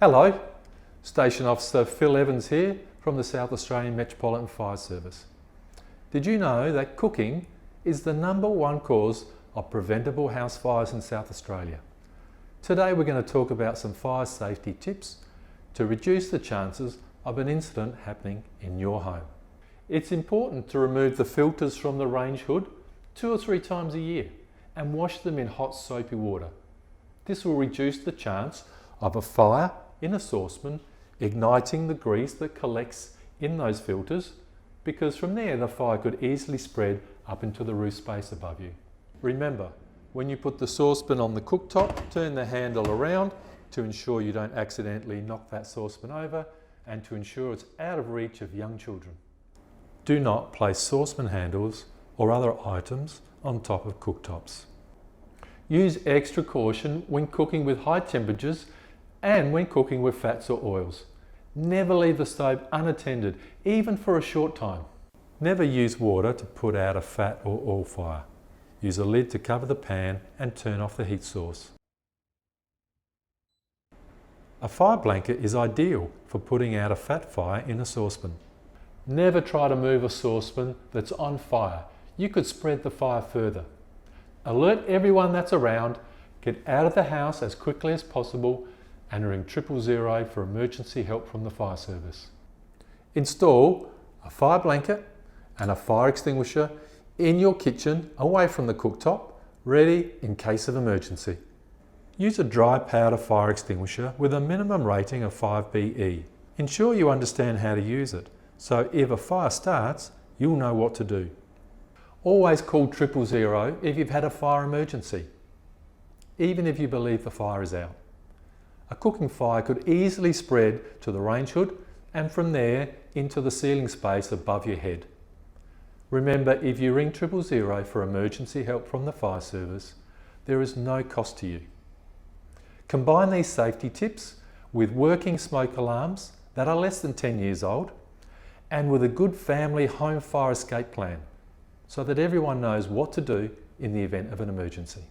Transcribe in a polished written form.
Hello, Station Officer Phil Evans here from the South Australian Metropolitan Fire Service. Did you know that cooking is the #1 cause of preventable house fires in South Australia? Today we're going to talk about some fire safety tips to reduce the chances of an incident happening in your home. It's important to remove the filters from the range hood 2 or 3 times a year and wash them in hot soapy water. This will reduce the chance of a fire in a saucepan igniting the grease that collects in those filters, because from there the fire could easily spread up into the roof space above you. Remember, when you put the saucepan on the cooktop, turn the handle around to ensure you don't accidentally knock that saucepan over and to ensure it's out of reach of young children. Do not place saucepan handles or other items on top of cooktops. Use extra caution when cooking with high temperatures and when cooking with fats or oils. Never leave the stove unattended, even for a short time. Never use water to put out a fat or oil fire. Use a lid to cover the pan and turn off the heat source. A fire blanket is ideal for putting out a fat fire in a saucepan. Never try to move a saucepan that's on fire. You could spread the fire further. Alert everyone that's around, get out of the house as quickly as possible and ring 000 for emergency help from the fire service. Install a fire blanket and a fire extinguisher in your kitchen away from the cooktop, ready in case of emergency. Use a dry powder fire extinguisher with a minimum rating of 5BE. Ensure you understand how to use it, so if a fire starts, you'll know what to do. Always call 000 if you've had a fire emergency, even if you believe the fire is out. A cooking fire could easily spread to the range hood and from there into the ceiling space above your head. Remember, if you ring 000 for emergency help from the fire service, there is no cost to you. Combine these safety tips with working smoke alarms that are less than 10 years old and with a good family home fire escape plan so that everyone knows what to do in the event of an emergency.